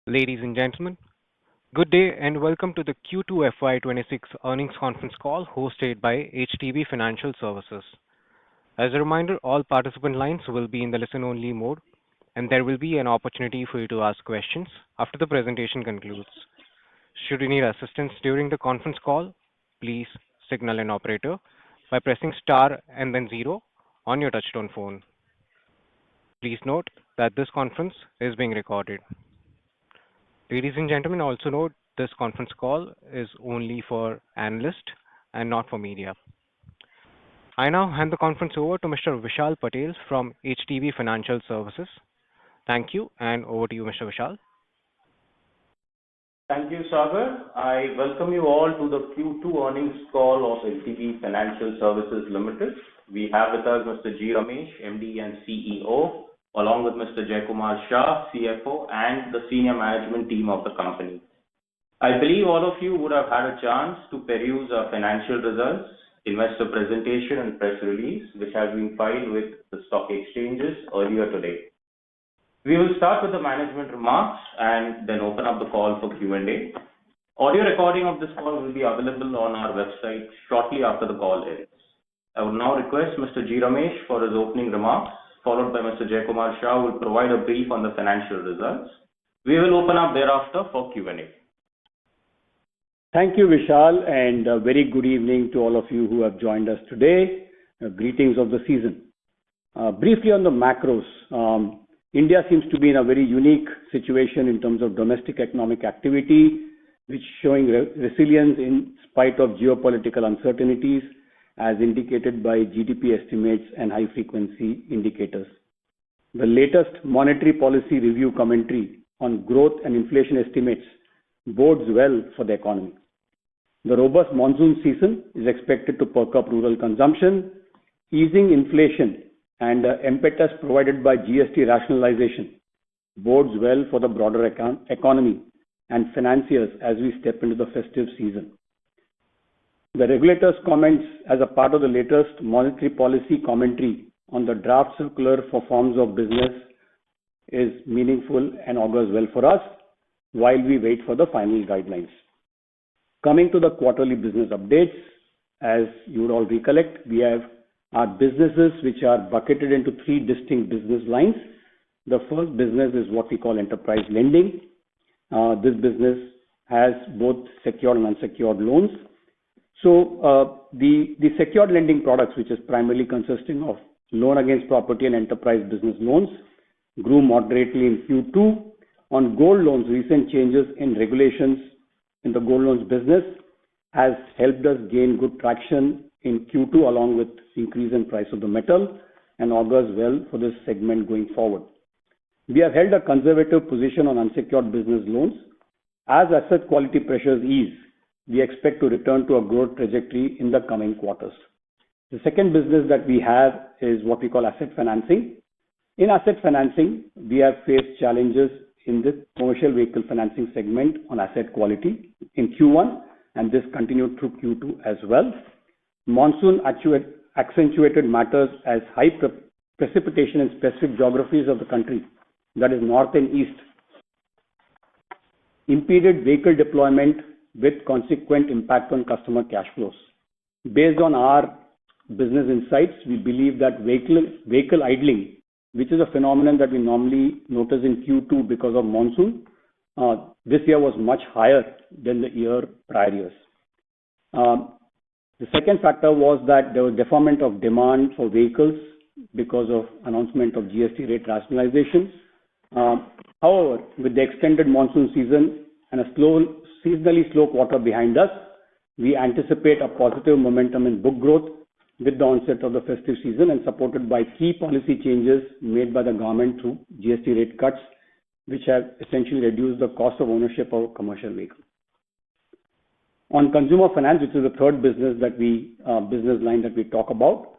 Ladies and gentlemen, good day and welcome to the Q2 FY26 earnings conference call hosted by HDB Financial Services. As a reminder, all participant lines will be in the listen-only mode, and there will be an opportunity for you to ask questions after the presentation concludes. Should you need assistance during the conference call, please signal an operator by pressing star and then zero on your touchtone phone. Please note that this conference is being recorded. Ladies and gentlemen, also note this conference call is only for analysts and not for media. I now hand the conference over to Mr. Vishal Patel from HDB Financial Services. Thank you, and over to you, Mr. Vishal. Thank you, Sagar. I welcome you all to the Q2 earnings call of HDB Financial Services Limited. We have with us Mr. G. Ramesh, MD and CEO, along with Mr. Jaikumar Shah, CFO, and the senior management team of the company. I believe all of you would have had a chance to peruse our financial results, investor presentation, and press release, which has been filed with the stock exchanges earlier today. We will start with the management remarks and then open up the call for Q&A. Audio recording of this call will be available on our website shortly after the call ends. I would now request Mr. G. Ramesh for his opening remarks, followed by Mr. Jaikumar Shah, who will provide a brief on the financial results. We will open up thereafter for Q&A. Thank you, Vishal, and a very good evening to all of you who have joined us today. Greetings of the season. Briefly on the macros, India seems to be in a very unique situation in terms of domestic economic activity, which is showing resilience in spite of geopolitical uncertainties, as indicated by GDP estimates and high-frequency indicators. The latest monetary policy review commentary on growth and inflation estimates bodes well for the economy. The robust monsoon season is expected to perk up rural consumption, easing inflation, and impetus provided by GST rationalization bodes well for the broader economy and financiers as we step into the festive season. The regulator's comments as a part of the latest monetary policy commentary on the draft circular for forms of business is meaningful and augurs well for us while we wait for the final guidelines. Coming to the quarterly business updates, as you would all recollect, we have our businesses which are bucketed into three distinct business lines. The first business is what we call enterprise lending. This business has both secured and unsecured loans. So the secured lending products, which is primarily consisting of loan against property and enterprise business loans, grew moderately in Q2. On gold loans, recent changes in regulations in the gold loans business has helped us gain good traction in Q2 along with increase in price of the metal and augurs well for this segment going forward. We have held a conservative position on unsecured business loans. As asset quality pressures ease, we expect to return to a growth trajectory in the coming quarters. The second business that we have is what we call asset financing. In asset financing, we have faced challenges in the commercial vehicle financing segment on asset quality in Q1, and this continued through Q2 as well. Monsoon accentuated matters as high precipitation in specific geographies of the country, that is north and east, impeded vehicle deployment with consequent impact on customer cash flows. Based on our business insights, we believe that vehicle idling, which is a phenomenon that we normally notice in Q2 because of monsoon, this year was much higher than the prior years. The second factor was that there was deferment of demand for vehicles because of announcement of GST rate rationalization. However, with the extended monsoon season and a seasonally slow quarter behind us, we anticipate a positive momentum in book growth with the onset of the festive season and supported by key policy changes made by the government through GST rate cuts, which have essentially reduced the cost of ownership of a commercial vehicle. On consumer finance, which is the third business line that we talk about,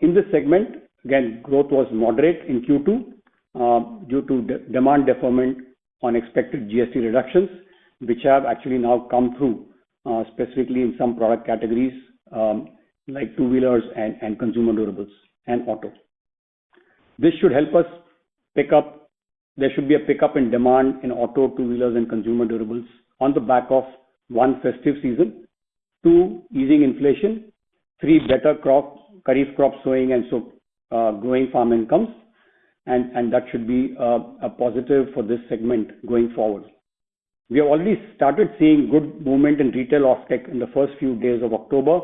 in this segment, again, growth was moderate in Q2 due to demand deferment on expected GST reductions, which have actually now come through, specifically in some product categories like two-wheelers and consumer durables and auto. This should help us pick up there should be a pickup in demand in auto, two-wheelers, and consumer durables on the back of one, festive season, two, easing inflation, three, better kharif crop sowing and so growing farm incomes, and that should be a positive for this segment going forward. We have already started seeing good movement in retail offtake in the first few days of October,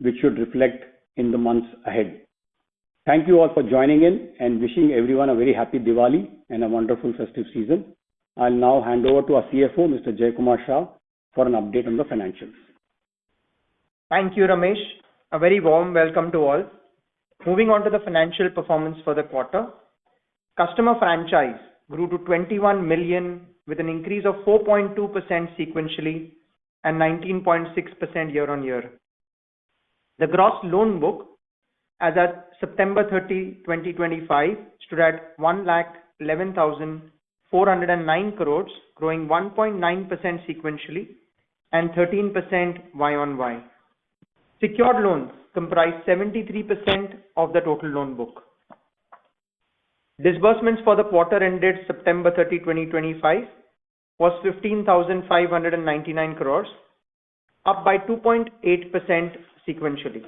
which should reflect in the months ahead. Thank you all for joining in and wishing everyone a very happy Diwali and a wonderful festive season. I'll now hand over to our CFO, Mr. Jaykumar Shah, for an update on the financials. Thank you, Ramesh. A very warm welcome to all. Moving on to the financial performance for the quarter. Customer franchise grew to 21 million with an increase of 4.2% sequentially and 19.6% year on year. The gross loan book as at September 30, 2025 stood at 1,11,409 crores, growing 1.9% sequentially and 13% Y on Y. Secured loans comprise 73% of the total loan book. Disbursements for the quarter ended September 30, 2025 was 15,599 crores, up by 2.8% sequentially.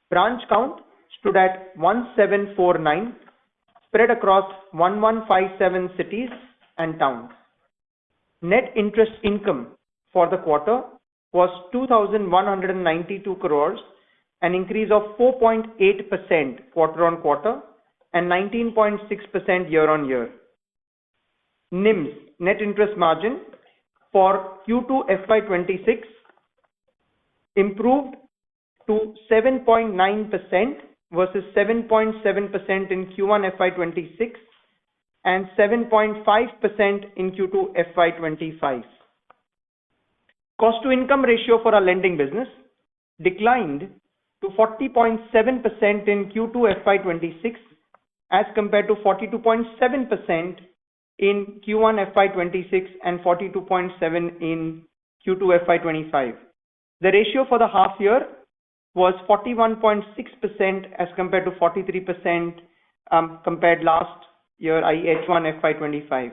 Branch count stood at 1749, spread across 1157 cities and towns. Net interest income for the quarter was 2,192 crores, an increase of 4.8% quarter on quarter and 19.6% year on year. NIMS, net interest margin, for Q2 FY26 improved to 7.9% versus 7.7% in Q1 FY26 and 7.5% in Q2 FY25. Cost to income ratio for our lending business declined to 40.7% in Q2 FY26 as compared to 42.7% in Q1 FY26 and 42.7% in Q2 FY25. The ratio for the half year was 41.6% as compared to 43% compared last year, i.e. H1 FY25.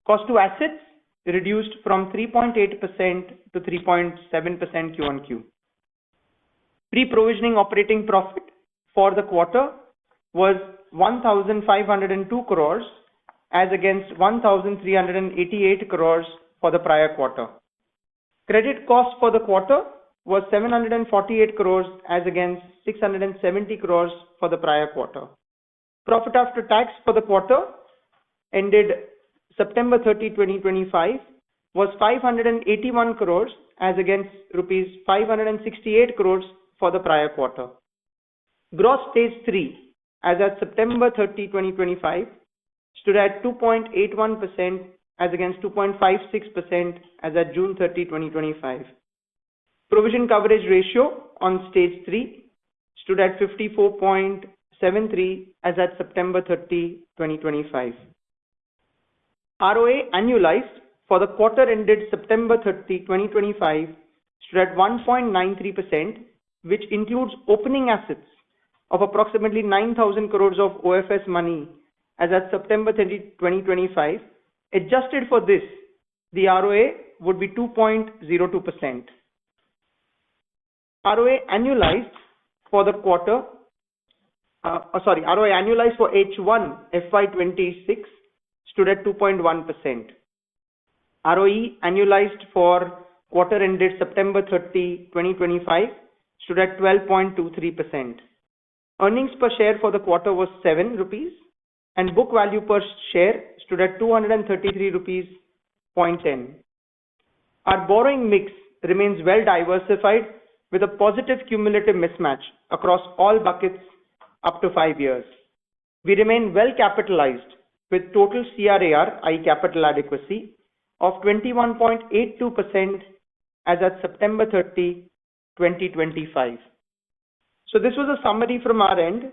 Cost to assets reduced from 3.8% to 3.7% Q on Q. Pre-provisioning operating profit for the quarter was 1,502 crores as against 1,388 crores for the prior quarter. Credit cost for the quarter was 748 crores as against 670 crores for the prior quarter. Profit after tax for the quarter ended September 30, 2025 was 581 crores as against rupees 568 crores for the prior quarter. Gross stage 3 as at September 30, 2025 stood at 2.81% as against 2.56% as at June 30, 2025. Provision coverage ratio on stage 3 stood at 54.73 as at September 30, 2025. ROA annualized for the quarter ended September 30, 2025 stood at 1.93%, which includes opening assets of approximately 9,000 crores of OFS money as at September 30, 2025. Adjusted for this, the ROA would be 2.02%. ROA annualized for the quarter, ROA annualized for H1 FY26 stood at 2.1%. ROE annualized for quarter ended September 30, 2025 stood at 12.23%. Earnings per share for the quarter was 7 rupees and book value per share stood at 233 rupees 0.10. Our borrowing mix remains well diversified with a positive cumulative mismatch across all buckets up to 5 years. We remain well capitalized with total CRAR, i.e. capital adequacy, of 21.82% as at September 30, 2025. So this was a summary from our end.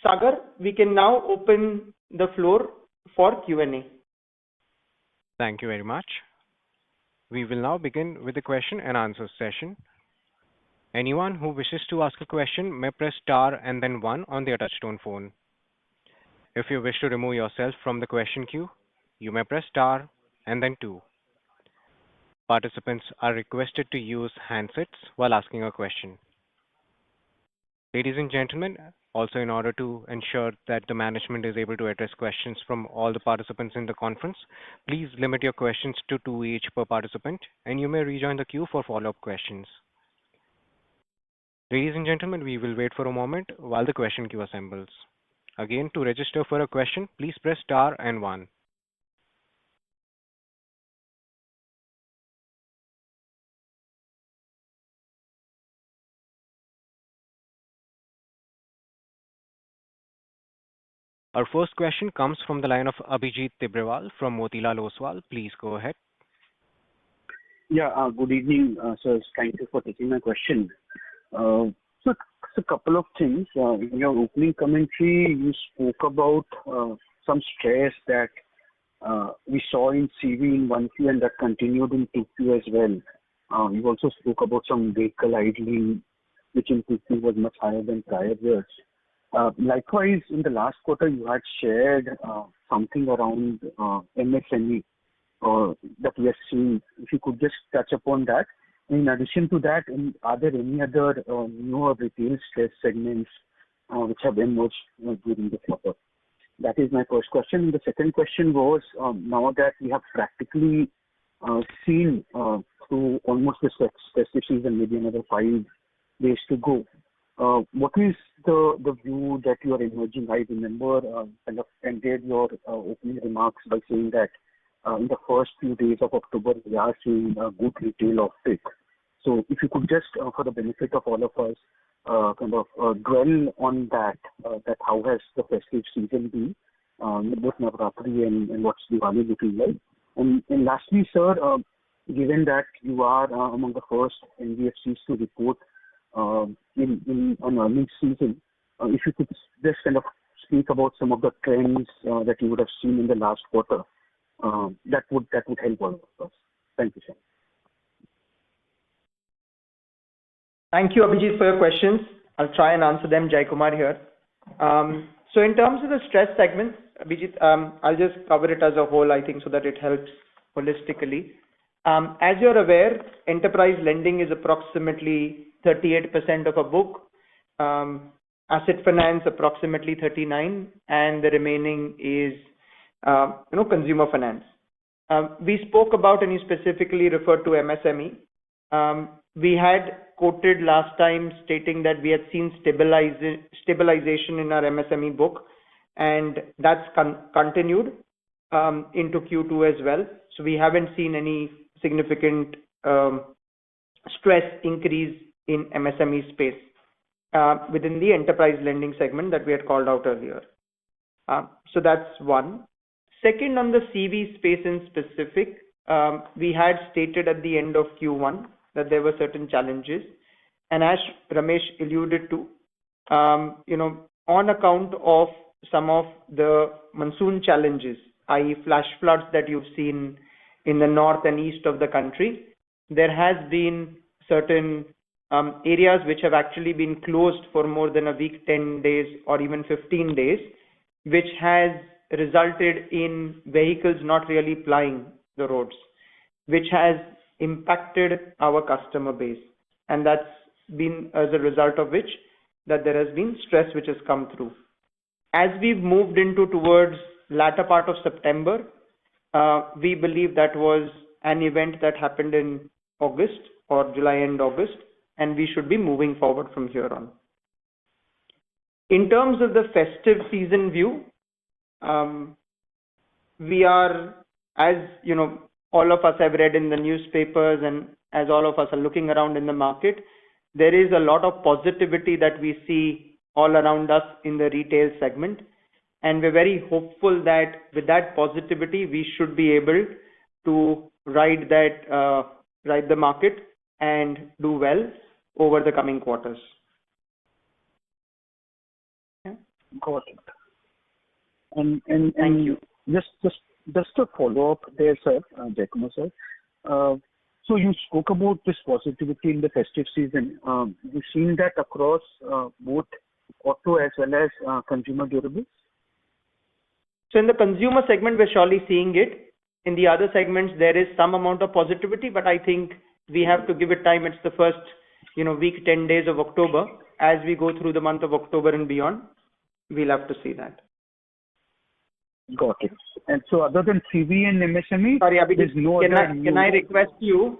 Sagar, we can now open the floor for Q&A. Thank you very much. We will now begin with the question and answer session. Anyone who wishes to ask a question may press star and then one on their touchtone phone. If you wish to remove yourself from the question queue, you may press star and then 2. Participants are requested to use handsets while asking a question. Ladies and gentlemen, also in order to ensure that the management is able to address questions from all the participants in the conference, please limit your questions to 2 each per participant, and you may rejoin the queue for follow-up questions. Ladies and gentlemen, we will wait for a moment while the question queue assembles. Again, to register for a question, please press star and 1. Our first question comes from the line of Abhijit Tibrewal from Motilal Oswal. Please go ahead. Yeah, good evening, sir. Thank you for taking my question. So a couple of things. In your opening commentary, you spoke about some stress that we saw in CV in 1Q and that continued in 2Q as well. You also spoke about some vehicle idling, which in 2Q was much higher than prior years. Likewise, in the last quarter, you had shared something around MSME that we have seen. If you could just touch upon that. In addition to that, are there any other newer retail stress segments which have emerged during the quarter? That is my first question. The second question was, now that we have practically seen through almost the festive season, maybe another 5 days to go, what is the view that you are emerging? I remember kind of ended your opening remarks by saying that in the first few days of October, we are seeing a good retail uptick. So if you could just, for the benefit of all of us, kind of dwell on that, that how has the festive season been, both Navratri and what's Diwali looking like? And lastly, sir, given that you are among the first NBFCs to report in an earnings season, if you could just kind of speak about some of the trends that you would have seen in the last quarter, that would help all of us. Thank you, sir. Thank you, Abhijit, for your questions. I'll try and answer them. Jai Kumar here. So in terms of the stress segment, Abhijit, I'll just cover it as a whole, I think, so that it helps holistically. As you're aware, enterprise lending is approximately 38% of a book, asset finance approximately 39%, and the remaining is consumer finance. We spoke about, and you specifically referred to MSME. We had quoted last time stating that we had seen stabilization in our MSME book, and that's continued into Q2 as well. So we haven't seen any significant stress increase in MSME space within the enterprise lending segment that we had called out earlier. So that's one. Second, on the CV space in specific, we had stated at the end of Q1 that there were certain challenges. And as Ramesh alluded to, on account of some of the monsoon challenges, i.e. flash floods that you've seen in the north and east of the country, there has been certain areas which have actually been closed for more than a week, 10 days, or even 15 days, which has resulted in vehicles not really plying the roads, which has impacted our customer base. And that's been as a result of which that there has been stress which has come through. As we've moved into towards latter part of September, we believe that was an event that happened in August or July and August, and we should be moving forward from here on. In terms of the festive season view, we are, as you know, all of us have read in the newspapers and as all of us are looking around in the market, there is a lot of positivity that we see all around us in the retail segment. And we're very hopeful that with that positivity, we should be able to ride the market and do well over the coming quarters. Yeah. Got it. And Thank you. Just a follow up there, sir, Jai Kumar sir. So you spoke about this positivity in the festive season. You've seen that across both auto as well as consumer durables? So in the consumer segment, we're surely seeing it. In the other segments, there is some amount of positivity, but I think we have to give it time. It's the first, week, 10 days of October. As we go through the month of October and beyond, we'll have to see that. Got it. And so other than CV and MSME, sorry, Abhijit, there's no can I request you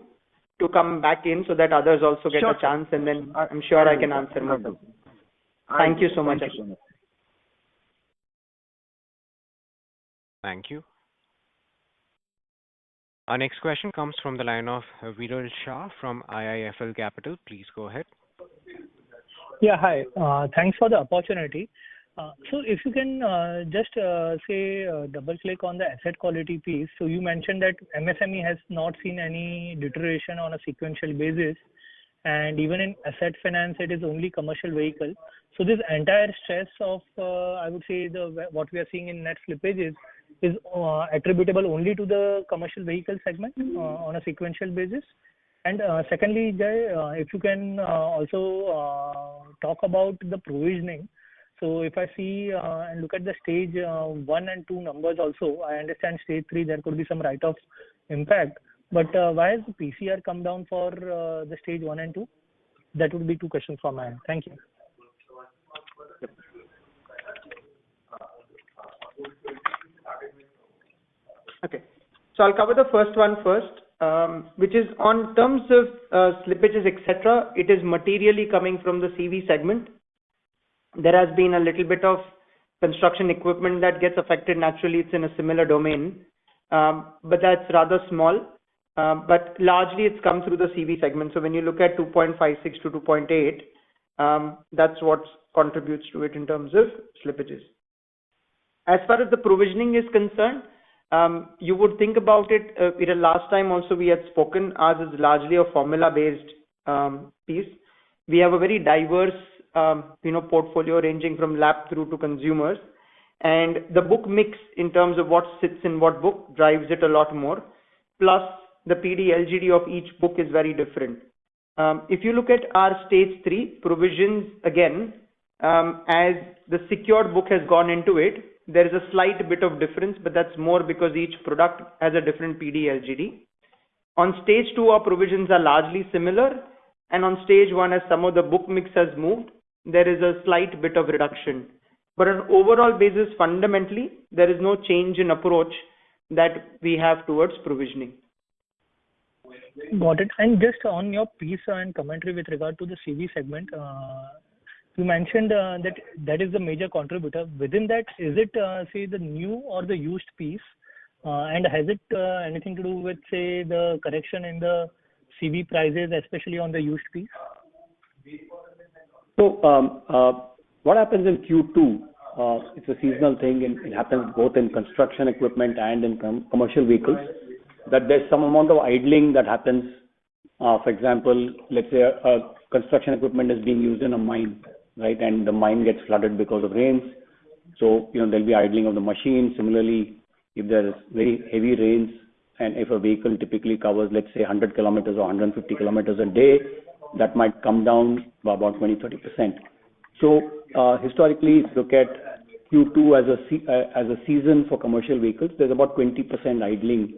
to come back in so that others also get a chance, and then I'm sure I can answer more. Thank you so much. Thank you. Our next question comes from the line of Viral Shah from IIFL Capital. Please go ahead. Yeah, hi. Thanks for the opportunity. So if you can just double click on the asset quality piece. So you mentioned that MSME has not seen any deterioration on a sequential basis, and even in asset finance, it is only commercial vehicle. So this entire stress of, I would say, what we are seeing in net slippages is attributable only to the commercial vehicle segment on a sequential basis. And secondly, Jay, if you can also talk about the provisioning. So if I see and look at the stage 1 and 2 numbers also, I understand stage 3 there could be some write-off impact. But why has the PCR come down for the stage 1 and 2? That would be 2 questions from my end. Thank you. Okay. So I'll cover the first one first, which is on terms of slippages, etc. It is materially coming from the CV segment. There has been a little bit of construction equipment that gets affected. Naturally, it's in a similar domain, but that's rather small. But largely, it's come through the CV segment. So when you look at 2.56 to 2.8, that's what contributes to it in terms of slippages. As far as the provisioning is concerned, you would think about it. Last time also we had spoken, ours is largely a formula-based piece. We have a very diverse portfolio ranging from LAP through to consumers, and the book mix in terms of what sits in what book drives it a lot more. Plus, the PD LGD of each book is very different. If you look at our stage 3 provisions again, as the secured book has gone into it, there is a slight bit of difference, but that's more because each product has a different PD LGD. On stage 2, our provisions are largely similar, and on stage 1, as some of the book mix has moved, there is a slight bit of reduction. But on overall basis, fundamentally, there is no change in approach that we have towards provisioning. Got it. And just on your piece and commentary with regard to the CV segment, you mentioned that is the major contributor. Within that, is it, say, the new or the used piece? And has it anything to do with, say, the correction in the CV prices, especially on the used piece? So what happens in Q2, it's a seasonal thing, and it happens both in construction equipment and in commercial vehicles, that there's some amount of idling that happens. For example, let's say a construction equipment is being used in a mine, right, and the mine gets flooded because of rains. So, there'll be idling of the machine. Similarly, if there is very heavy rains, and if a vehicle typically covers, let's say, 100 kilometers or 150 kilometers a day, that might come down by about 20-30%. So historically, if you look at Q2 as a season for commercial vehicles, there's about 20% idling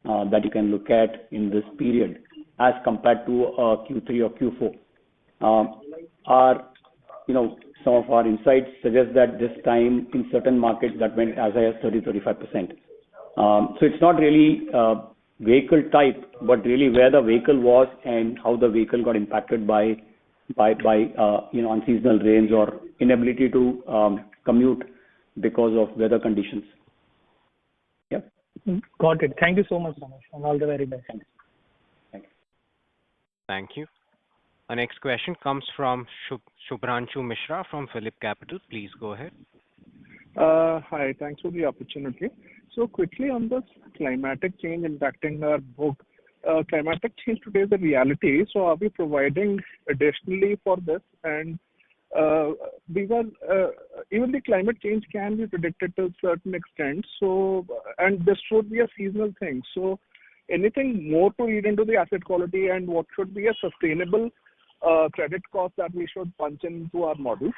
that you can look at in this period as compared to Q3 or Q4. Some of our insights suggest that this time in certain markets that went as high as 30-35%. So it's not really vehicle type, but really where the vehicle was and how the vehicle got impacted by unseasonal rains or inability to commute because of weather conditions. Yeah. Got it. Thank you so much, Ramesh, and all the very best. Thank you. Thank you. Our next question comes from Shubhranshu Mishra from Phillip Capital. Please go ahead. Hi, thanks for the opportunity. So quickly on this climatic change impacting our book, climatic change today is a reality. So are we providing additionally for this? And because even the climate change can be predicted to a certain extent. So, and this should be a seasonal thing. So anything more to read into the asset quality and what should be a sustainable credit cost that we should punch into our models?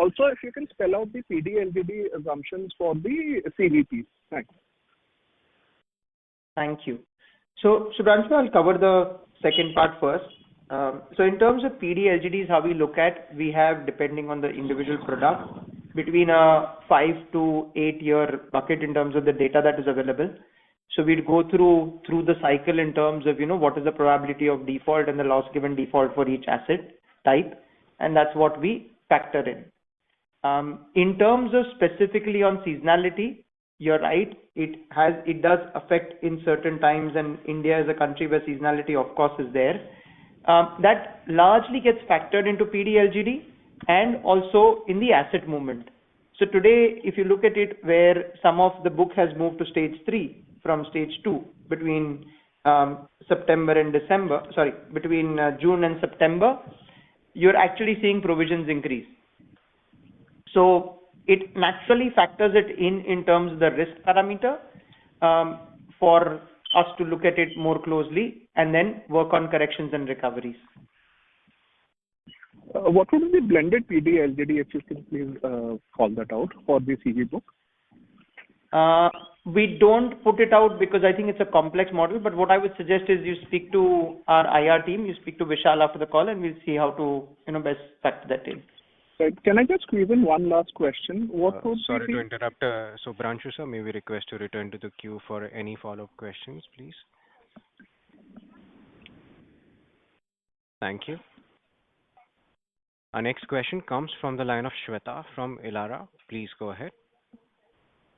Also, if you can spell out the PD/LGD assumptions for the CVPs. Thanks. Thank you. So, Subhranshu, I'll cover the second part first. So in terms of PD/LGDs, how we look at, we have, depending on the individual product, between a 5 to 8 year bucket in terms of the data that is available. So we'd go through the cycle in terms of, what is the probability of default and the loss given default for each asset type, and that's what we factor in. In terms of specifically on seasonality, you're right, it does affect in certain times, and India is a country where seasonality, of course, is there. That largely gets factored into PD/LGD and also in the asset movement. So today, if you look at it, where some of the book has moved to stage 3 from stage 2 between between June and September, you're actually seeing provisions increase. So it naturally factors it in terms of the risk parameter for us to look at it more closely and then work on corrections and recoveries. What would be the blended PD/LGD, if you can please call that out for the CV book? We don't put it out because I think it's a complex model, but what I would suggest is you speak to our IR team, you speak to Vishal after the call, and we'll see how to best factor that in. Right. Can I just squeeze in one last question? Sorry to interrupt. So, Branshu sir, may we request to return to the queue for any follow-up questions, please? Thank you. Our next question comes from the line of Shweta from Elara. Please go ahead.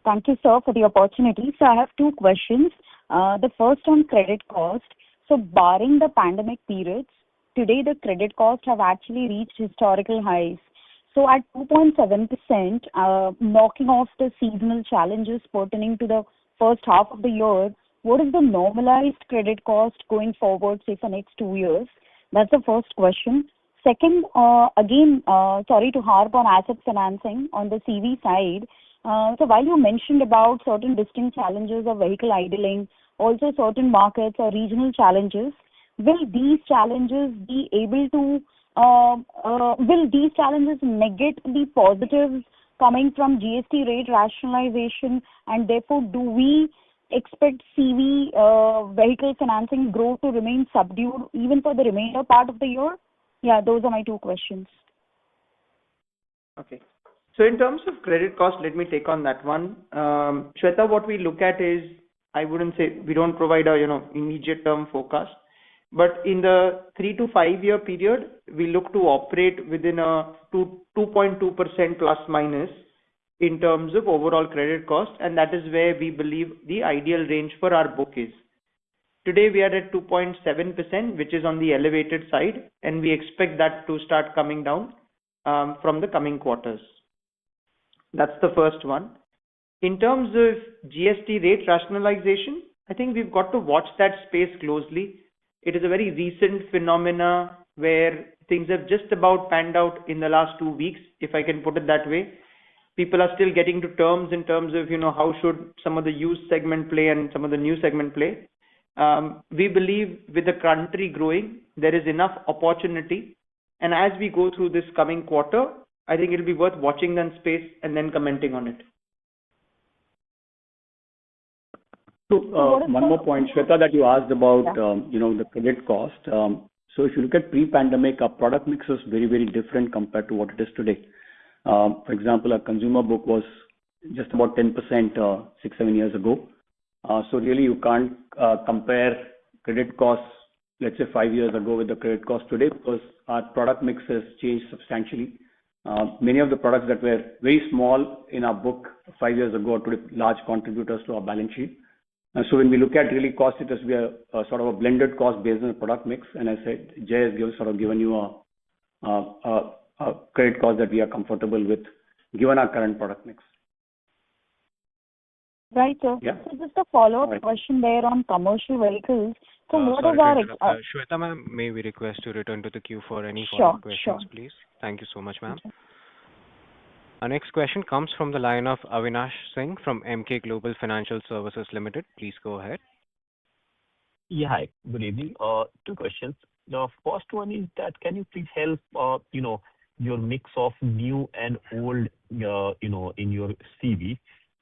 Thank you, sir, for the opportunity. So I have two questions. The first on credit cost. So barring the pandemic periods, today the credit costs have actually reached historical highs. So at 2.7%, knocking off the seasonal challenges pertaining to the first half of the year, what is the normalized credit cost going forward, say, for next 2 years? That's the first question. Second, again, sorry to harp on asset financing on the CV side. So while you mentioned about certain distinct challenges of vehicle idling, also certain markets or regional challenges, will these challenges be able to will these challenges negate the positives coming from GST rate rationalization, and therefore do we expect CV vehicle financing growth to remain subdued even for the remainder part of the year? Yeah, those are my two questions. Okay. So in terms of credit cost, let me take on that one. Shweta, what we look at is, I wouldn't say we don't provide a immediate term forecast, but in the 3 to 5 year period, we look to operate within a 2.2% plus minus in terms of overall credit cost, and that is where we believe the ideal range for our book is. Today we are at 2.7%, which is on the elevated side, and we expect that to start coming down from the coming quarters. That's the first one. In terms of GST rate rationalization, I think we've got to watch that space closely. It is a very recent phenomena where things have just about panned out in the last 2 weeks, if I can put it that way. People are still getting to terms in terms of, how should some of the used segment play and some of the new segment play. We believe with the country growing, there is enough opportunity. And as we go through this coming quarter, I think it'll be worth watching that space and then commenting on it. So one more point, Shweta, that you asked about, the credit cost. So if you look at pre-pandemic, our product mix is very, very different compared to what it is today. For example, our consumer book was just about 10% 6-7 years ago. So really you can't compare credit costs, let's say 5 years ago with the credit cost today, because our product mix has changed substantially. Many of the products that were very small in our book 5 years ago are today large contributors to our balance sheet. And so when we look at really cost, it has to be a sort of a blended cost based on the product mix. And I said, Jay has given you a credit cost that we are comfortable with, given our current product mix. Right, sir. Yeah. So just a follow-up question there on commercial vehicles. So what is our... Shweta ma'am, may we request to return to the queue for any follow-up questions, please? Thank you so much, ma'am. Our next question comes from the line of Avinash Singh from Emkay Global Financial Services Limited. Please go ahead. Yeah, hi. Good evening. Two questions. The first one is that can you please help, your mix of new and old, in your CV?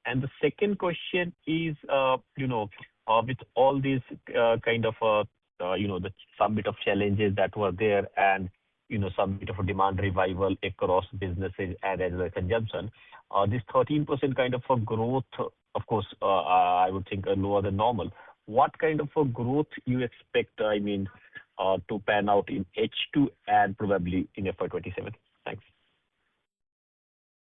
And the second question is, with all these kind of, some bit of challenges that were there and, some bit of a demand revival across businesses and as well as consumption, this 13% kind of a growth, of course, I would think lower than normal. What kind of a growth you expect, to pan out in H2 and probably in FY27? Thanks.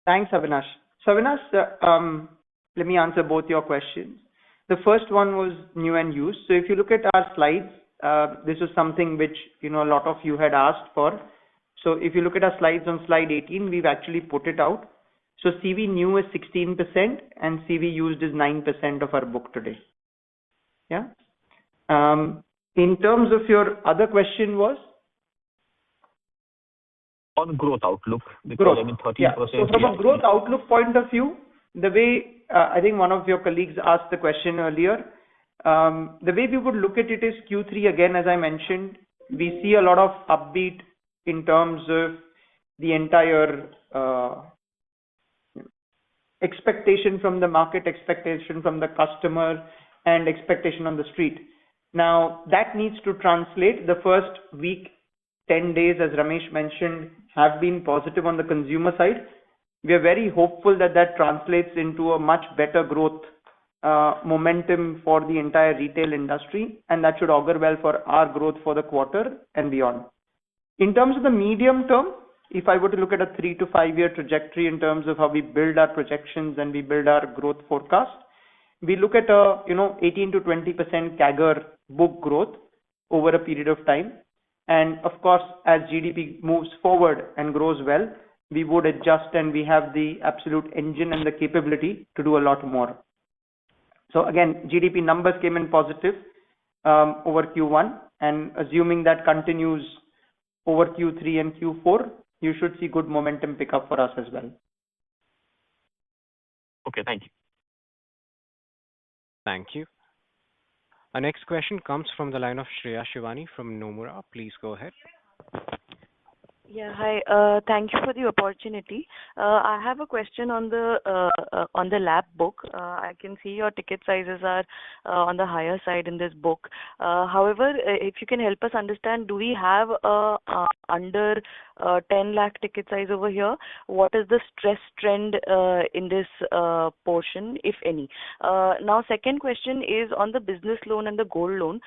Thanks, Avinash. So Avinash, let me answer both your questions. The first one was new and used. So if you look at our slides, this is something which, a lot of you had asked for. So if you look at our slides on slide 18, we've actually put it out. So CV new is 16% and CV used is 9% of our book today. Yeah. In terms of your other question was? On growth outlook, because growth. 13%. Yeah. So from a growth outlook point of view, the way I think one of your colleagues asked the question earlier, the way we would look at it is Q3 again, as I mentioned, we see a lot of upbeat in terms of the entire expectation from the market, expectation from the customer, and expectation on the street. Now, that needs to translate. The first week, 10 days, as Ramesh mentioned, have been positive on the consumer side. We are very hopeful that that translates into a much better growth momentum for the entire retail industry, and that should augur well for our growth for the quarter and beyond. In terms of the medium term, if I were to look at a 3 to 5 year trajectory in terms of how we build our projections and we build our growth forecast, we look at a 18 to 20% CAGR book growth over a period of time. And of course, as GDP moves forward and grows well, we would adjust, and we have the absolute engine and the capability to do a lot more. So again, GDP numbers came in positive over Q1, and assuming that continues over Q3 and Q4, you should see good momentum pick up for us as well. Okay, thank you. Thank you. Our next question comes from the line of Shreya Shivani from Nomura. Please go ahead. Yeah, hi. Thank you for the opportunity. I have a question on the LAP book. I can see your ticket sizes are on the higher side in this book. However, if you can help us understand, do we have under 10 lakh ticket size over here? What is the stress trend in this portion, if any? Now, second question is on the business loan and the gold loan.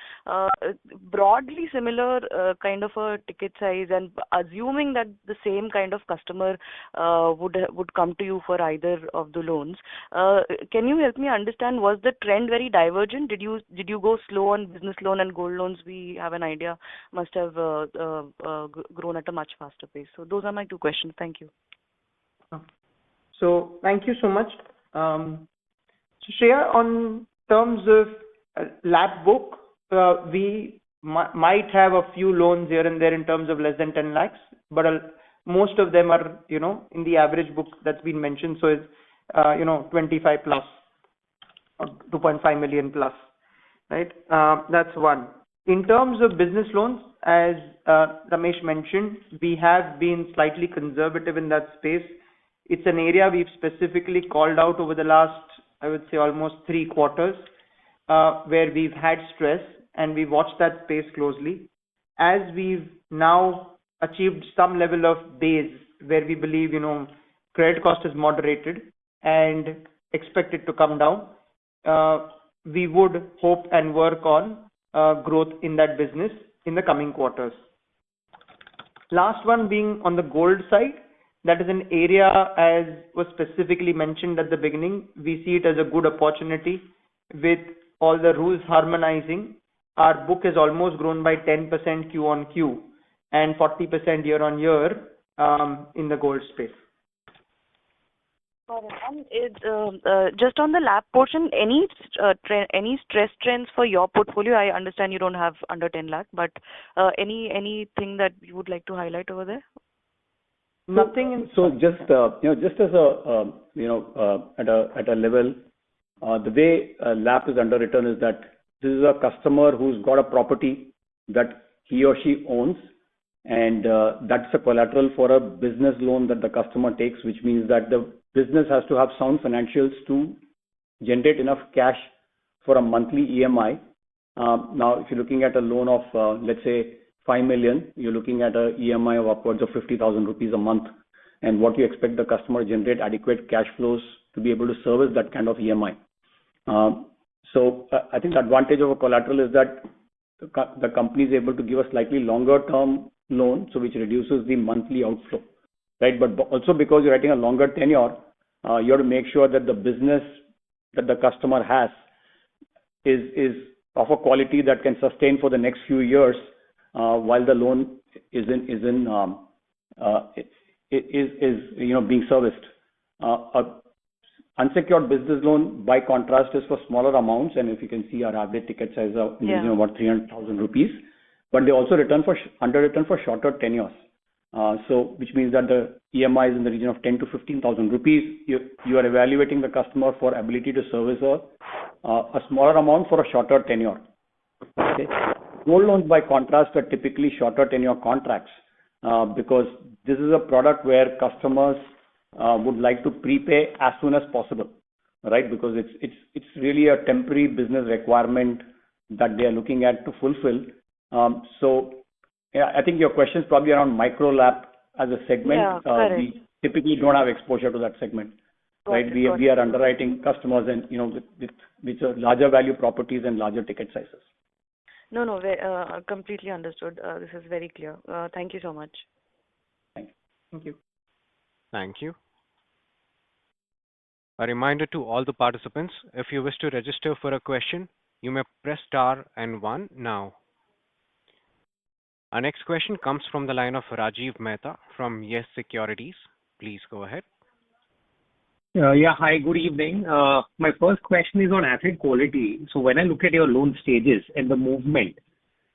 Broadly similar kind of a ticket size, and assuming that the same kind of customer would come to you for either of the loans. Can you help me understand, was the trend very divergent? Did you go slow on business loan and gold loans? We have an idea must have grown at a much faster pace. So those are my two questions. Thank you. So thank you so much. So Shreya, on terms of LAP book, we might have a few loans here and there in terms of less than 10 lakhs, but most of them are, in the average book that's been mentioned. So it's, 25 plus or 2.5 million plus, right? That's one. In terms of business loans, as Ramesh mentioned, we have been slightly conservative in that space. It's an area we've specifically called out over the last, I would say, almost 3 quarters, where we've had stress, and we watched that space closely. As we've now achieved some level of base where we believe, credit cost is moderated and expected to come down, we would hope and work on growth in that business in the coming quarters. Last one being on the gold side, that is an area, as was specifically mentioned at the beginning, we see it as a good opportunity with all the rules harmonizing. Our book has almost grown by 10% Q on Q and 40% year on year in the gold space. Got it. And just on the LAP portion, any stress trends for your portfolio? I understand you don't have under 10 lakh, but anything that you would like to highlight over there? Nothing. So just as a at a level, the way LAP is underwritten is that this is a customer who's got a property that he or she owns, and that's a collateral for a business loan that the customer takes, which means that the business has to have sound financials to generate enough cash for a monthly EMI. Now, if you're looking at a loan of, let's say, 5 million, you're looking at a EMI of upwards of 50,000 rupees a month. And what you expect the customer to generate adequate cash flows to be able to service that kind of EMI. So I think the advantage of a collateral is that the company is able to give a slightly longer term loan, so which reduces the monthly outflow, right? But also because you're writing a longer tenure, you have to make sure that the business that the customer has is of a quality that can sustain for the next few years, while the loan is being serviced. Unsecured business loan, by contrast, is for smaller amounts, and if you can see, our average ticket size is about 300,000 rupees. But they also underwritten for shorter tenures. So, which means that the EMI is in the region of 10 to 15,000 rupees. You are evaluating the customer for ability to service a smaller amount for a shorter tenure. Okay. Gold loans, by contrast, are typically shorter tenure contracts because this is a product where customers would like to prepay as soon as possible, right? Because it's really a temporary business requirement that they are looking at to fulfill. So, yeah, I think your question is probably around micro LAP as a segment. Yeah, we typically don't have exposure to that segment, right? We are underwriting customers and with larger value properties and larger ticket sizes. No, completely understood. This is very clear. Thank you so much. Thank you. Thank you. A reminder to all the participants, if you wish to register for a question, you may press star and 1 now. Our next question comes from the line of Rajiv Mehta from Yes Securities. Please go ahead. Yeah, hi, good evening. My first question is on asset quality. So when I look at your loan stages and the movement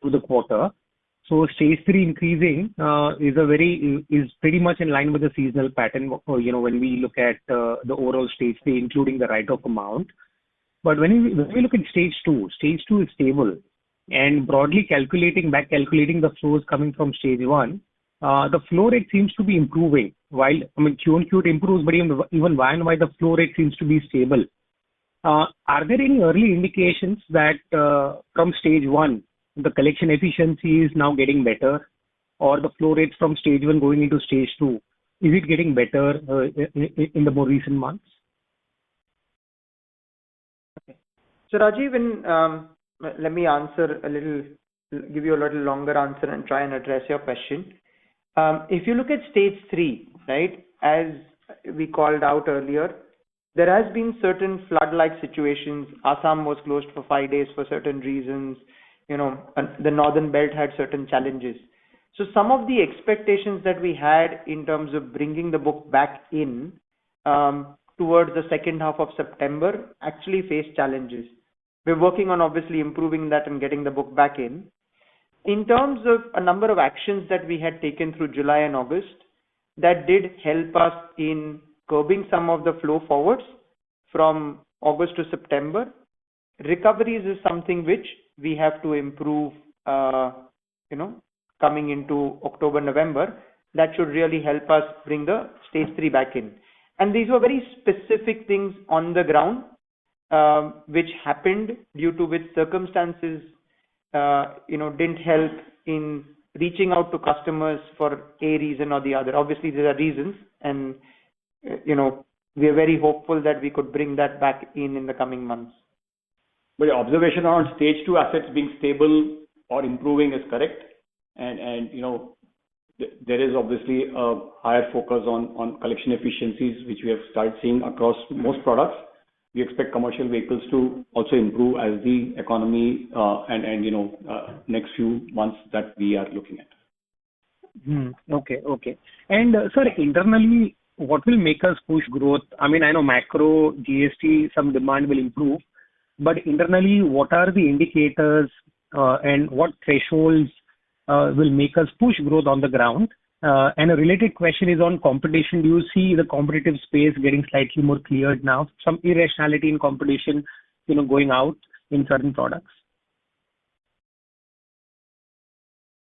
through the quarter, so stage 3 increasing is pretty much in line with the seasonal pattern, when we look at the overall stage 3, including the write-off amount. But when we look at stage 2 is stable. And broadly calculating the flows coming from stage 1, the flow rate seems to be improving. While, Q on Q it improves, but even Y and Y, the flow rate seems to be stable. Are there any early indications that from stage 1, the collection efficiency is now getting better, or the flow rates from stage 1 going into stage 2, is it getting better in the more recent months? Okay. So Rajiv, let me give you a little longer answer and try and address your question. If you look at stage 3, right, as we called out earlier, there has been certain flood-like situations. Assam was closed for 5 days for certain reasons. The northern belt had certain challenges. So some of the expectations that we had in terms of bringing the book back in towards the second half of September actually faced challenges. We're working on obviously improving that and getting the book back in. In terms of a number of actions that we had taken through July and August, that did help us in curbing some of the flow forwards from August to September. Recoveries is something which we have to improve, coming into October, November. That should really help us bring the stage 3 back in. And these were very specific things on the ground, which happened due to which circumstances, didn't help in reaching out to customers for a reason or the other. Obviously, there are reasons, and we are very hopeful that we could bring that back in the coming months. But your observation on stage 2 assets being stable or improving is correct, and there is obviously a higher focus on collection efficiencies, which we have started seeing across most products. We expect commercial vehicles to also improve as the economy next few months that we are looking at. Okay. And sir, internally, what will make us push growth? I know macro, GST, some demand will improve, but internally, what are the indicators and what thresholds will make us push growth on the ground? And a related question is on competition. Do you see the competitive space getting slightly more cleared now? Some irrationality in competition, going out in certain products?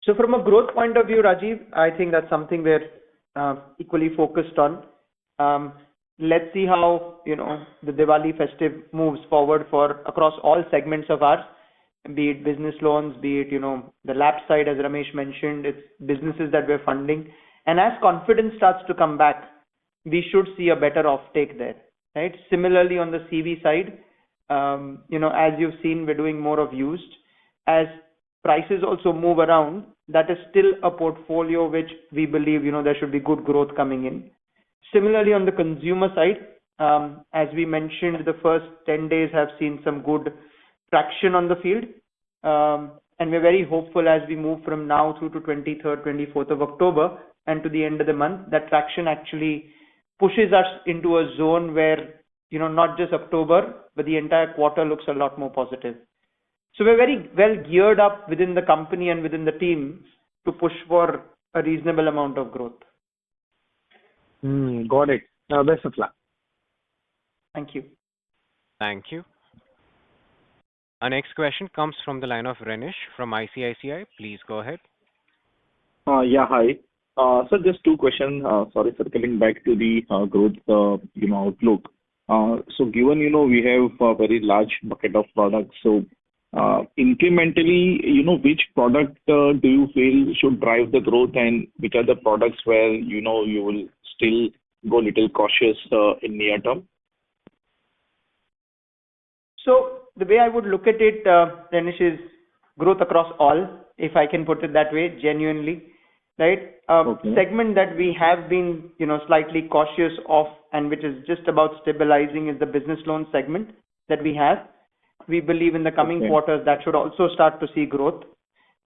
So from a growth point of view, Rajiv, I think that's something we're equally focused on. Let's see how, the Diwali festive moves forward for across all segments of ours, be it business loans, be it, the lab side, as Ramesh mentioned, it's businesses that we're funding. And as confidence starts to come back, we should see a better offtake there, right? Similarly, on the CV side, as you've seen, we're doing more of used. As prices also move around, that is still a portfolio which we believe, there should be good growth coming in. Similarly, on the consumer side, as we mentioned, the first 10 days have seen some good traction on the field. And we're very hopeful as we move from now through to 23rd, 24th of October and to the end of the month, that traction actually pushes us into a zone where, not just October, but the entire quarter looks a lot more positive. So we're very well geared up within the company and within the team to push for a reasonable amount of growth. Got it. Best of luck. Thank you. Thank you. Our next question comes from the line of Renish from ICICI. Please go ahead. Yeah, hi. So just two questions. Sorry, circling back to the growth, outlook. So given, we have a very large bucket of products, so incrementally, which product do you feel should drive the growth, and which are the products where, you will still go a little cautious in near term? So the way I would look at it, Renish, is growth across all, if I can put it that way, genuinely, right? Segment that we have been, slightly cautious of and which is just about stabilizing is the business loan segment that we have. We believe in the coming quarters that should also start to see growth.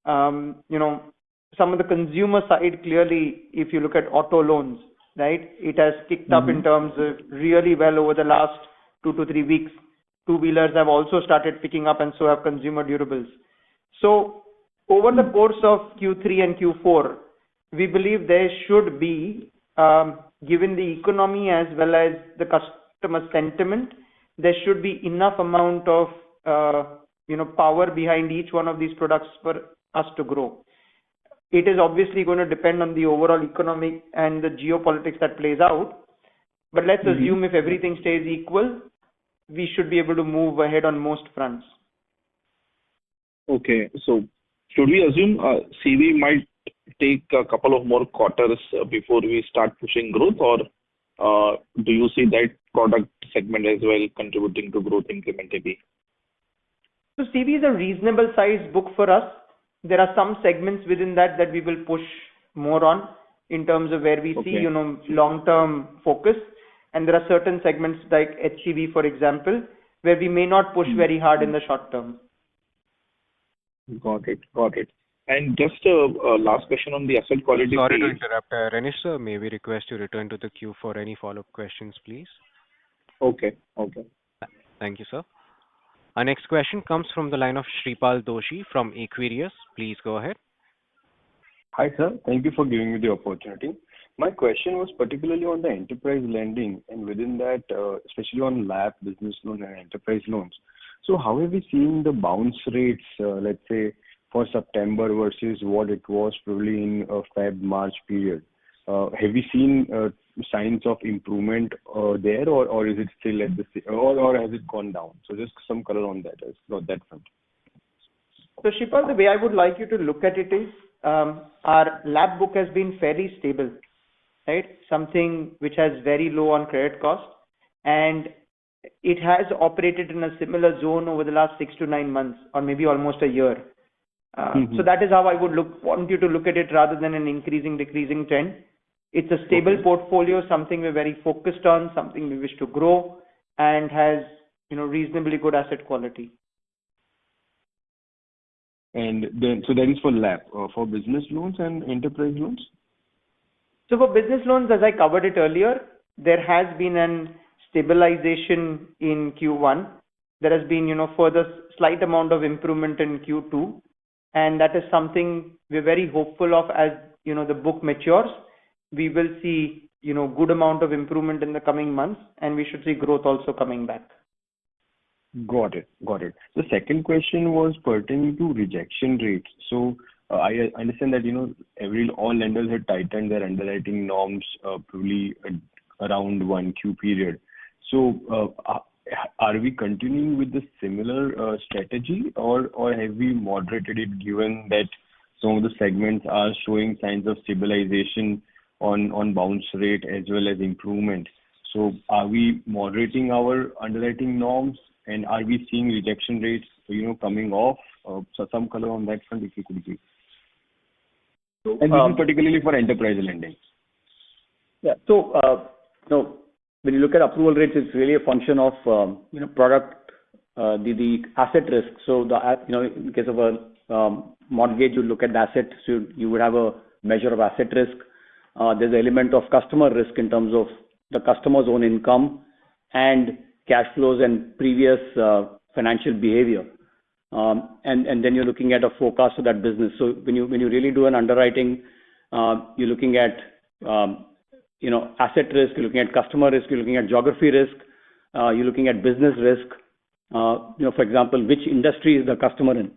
Some of the consumer side, clearly, if you look at auto loans, right, it has kicked up in terms of really well over the last 2 to 3 weeks. Two-wheelers have also started picking up, and so have consumer durables. So over the course of Q3 and Q4, we believe there should be, given the economy as well as the customer sentiment, there should be enough amount of power behind each one of these products for us to grow. It is obviously going to depend on the overall economic and the geopolitics that plays out. But let's assume if everything stays equal, we should be able to move ahead on most fronts. Okay. So should we assume CV might take a couple of more quarters before we start pushing growth, or do you see that product segment as well contributing to growth incrementally? So CV is a reasonable size book for us. There are some segments within that we will push more on in terms of where we see, long-term focus. And there are certain segments like HDB, for example, where we may not push very hard in the short term. Got it. And just a last question on the asset quality. Sorry to interrupt, Renish sir. May we request you return to the queue for any follow-up questions, please? Okay. Thank you, sir. Our next question comes from the line of Shripal Doshi from Equirius. Please go ahead. Hi, sir. Thank you for giving me the opportunity. My question was particularly on the enterprise lending, and within that, especially on LAP, business loan and enterprise loans. So how have we seen the bounce rates, let's say, for September versus what it was probably in Feb-March period? Have we seen signs of improvement there, or is it still at the same, or has it gone down? So just some color on that front. So Shripal, the way I would like you to look at it is, our LAP book has been fairly stable, right? Something which has very low on credit cost, and it has operated in a similar zone over the last 6 to 9 months, or maybe almost a year. So that is how I would want you to look at it rather than an increasing, decreasing trend. It's a stable portfolio, something we're very focused on, something we wish to grow, and has, reasonably good asset quality. And then, so that is for LAP, for business loans and enterprise loans? So for business loans, as I covered it earlier, there has been an stabilization in Q1. There has been, further slight amount of improvement in Q2. And that is something we're very hopeful of as, the book matures. We will see, good amount of improvement in the coming months, and we should see growth also coming back. Got it. The second question was pertaining to rejection rates. So I understand that, all lenders had tightened their underwriting norms, probably around 1Q period. So, are we continuing with the similar strategy, or have we moderated it, given that some of the segments are showing signs of stabilization on bounce rate as well as improvement? So are we moderating our underwriting norms, and are we seeing rejection rates, coming off? So some color on that front, if you could give. And this is particularly for enterprise lending. Yeah. So, when you look at approval rates, it's really a function of, product, the asset risk. So in case of a mortgage, you look at the asset, so you would have a measure of asset risk. There's an element of customer risk in terms of the customer's own income and cash flows and previous financial behavior. And then you're looking at a forecast of that business. So when you really do an underwriting, you're looking at asset risk, you're looking at customer risk, you're looking at geography risk, you're looking at business risk. For example, which industry is the customer in?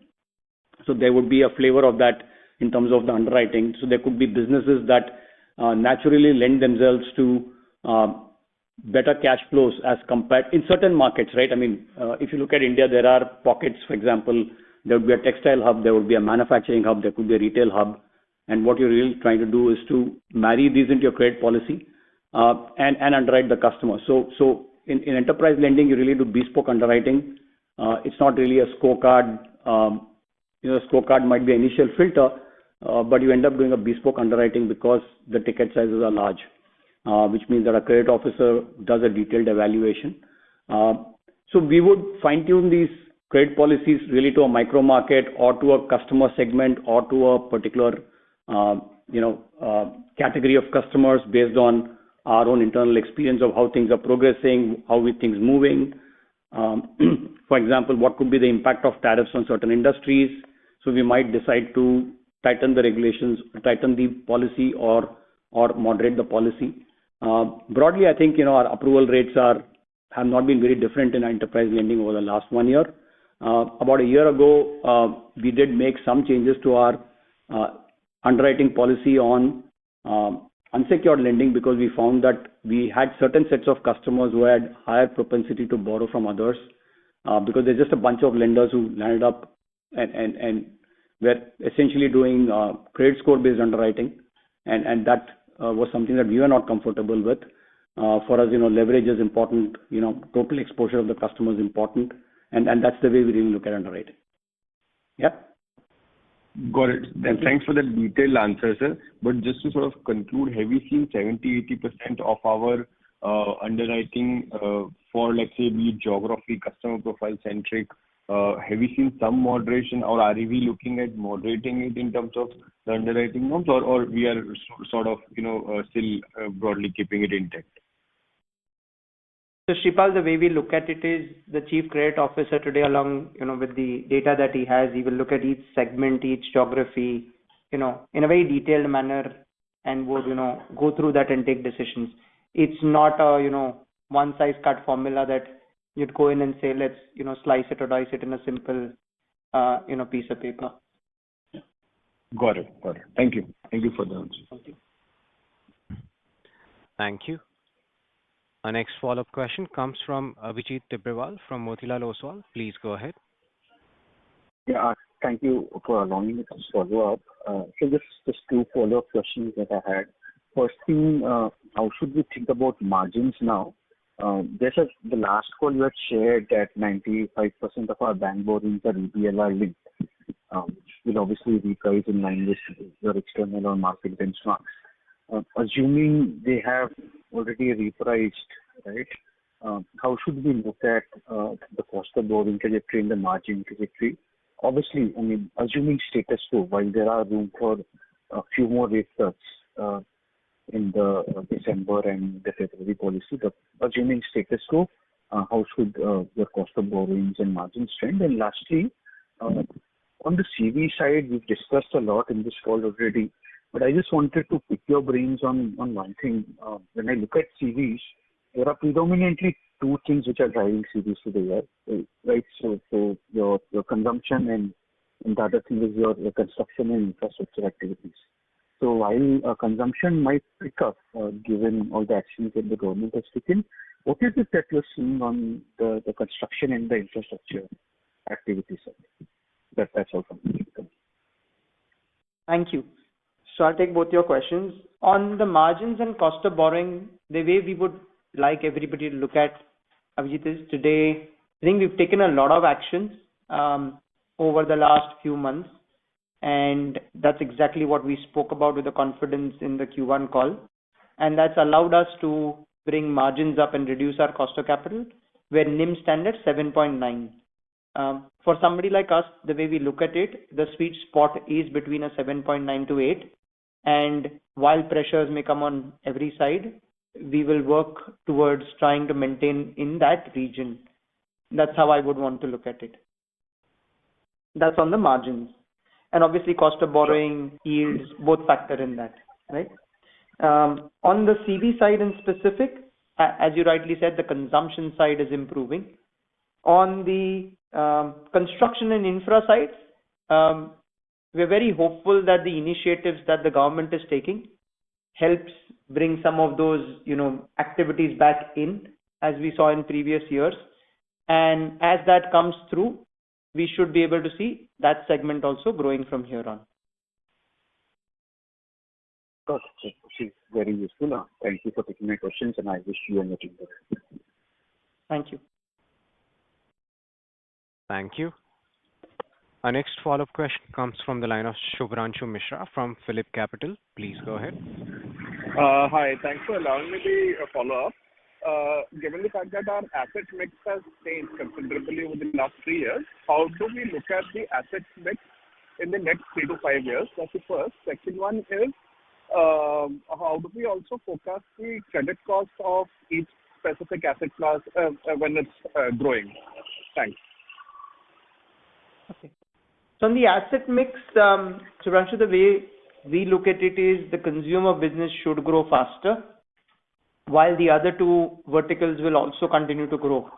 So there would be a flavor of that in terms of the underwriting. So there could be businesses that naturally lend themselves to better cash flows as compared in certain markets, right? I mean, if you look at India, there are pockets. For example, there would be a textile hub, there would be a manufacturing hub, there could be a retail hub. And what you're really trying to do is to marry these into your credit policy and underwrite the customer. So in enterprise lending, you really do bespoke underwriting. It's not really a scorecard. Scorecard might be an initial filter, but you end up doing a bespoke underwriting because the ticket sizes are large, which means that a credit officer does a detailed evaluation. So we would fine-tune these credit policies really to a micro market or to a customer segment or to a particular category of customers based on our own internal experience of how things are progressing, how we things moving. For example, what could be the impact of tariffs on certain industries? So we might decide to tighten the regulations, tighten the policy, or moderate the policy. Broadly, I think our approval rates have not been very different in enterprise lending over the last 1 year. About a year ago, we did make some changes to our underwriting policy on unsecured lending because we found that we had certain sets of customers who had higher propensity to borrow from others because there's just a bunch of lenders who landed up and were essentially doing credit score based underwriting, and that was something that we were not comfortable with. For us, leverage is important, total exposure of the customer is important, and that's the way we really look at underwriting. Yeah. Got it. And thanks for the detailed answer, sir. But just to sort of conclude, have we seen 70-80% of our underwriting for, let's say, be geography, customer profile centric? Have we seen some moderation, or are we looking at moderating it in terms of the underwriting norms, or we are sort of, still broadly keeping it intact? So Shripal, the way we look at it is the chief credit officer today, along with the data that he has, he will look at each segment, each geography, in a very detailed manner, and would go through that and take decisions. It's not a one size cut formula that you'd go in and say let's slice it or dice it in a simple piece of paper. Got it. Thank you for the answer. Thank you. Thank you. Our next follow-up question comes from Abhijit Tibrewal from Motilal Oswal. Please go ahead. Yeah, thank you for allowing me to follow up. So just two follow-up questions that I had. First thing, how should we think about margins now? The last call you had shared that 95% of our bank borrowings are EBLR linked, which will obviously reprice in line with your external or market benchmarks. Assuming they have already repriced, right? How should we look at the cost of borrowing trajectory and the margin trajectory? Obviously, I mean, assuming status quo, while there are room for a few more rate cuts in the December and the February policy, but assuming status quo, how should your cost of borrowings and margins trend? And lastly, on the CV side, we've discussed a lot in this call already, but I just wanted to pick your brains on one thing. When I look at CVs, there are predominantly two things which are driving CVs today, right? So your consumption and and the other thing is your construction and infrastructure activities. So while consumption might pick up, given all the actions that the government has taken, what is it that you're seeing on the construction and the infrastructure activity side? That's all from me. Thank you. So I'll take both your questions. On the margins and cost of borrowing, the way we would like everybody to look at, Abhijit, is today, I think we've taken a lot of actions over the last few months, and that's exactly what we spoke about with the confidence in the Q1 call. And that's allowed us to bring margins up and reduce our cost of capital, where NIM stand at 7.9. For somebody like us, the way we look at it, the sweet spot is between a 7.9 to 8. And while pressures may come on every side, we will work towards trying to maintain in that region. That's how I would want to look at it. That's on the margins. And obviously cost of borrowing, yields, both factor in that, right? On the CV side in specific, as you rightly said, the consumption side is improving. On the construction and infra side, we're very hopeful that the initiatives that the government is taking helps bring some of those, activities back in, as we saw in previous years. And as that comes through, we should be able to see that segment also growing from here on. Got it. This is very useful. Thank you for taking my questions, and I wish you and your team the best. Thank you. Thank you. Our next follow-up question comes from the line of Shubhranshu Mishra from Phillip Capital. Please go ahead. Hi, thanks for allowing me the follow-up. Given the fact that our asset mix has changed considerably over the last 3 years, how do we look at the asset mix in the next 3 to 5 years? That's the first. Second one is, how do we also forecast the credit cost of each specific asset class when it's growing? Thanks. Okay. So on the asset mix, Shubhranshu, the way we look at it is the consumer business should grow faster, while the other two verticals will also continue to grow.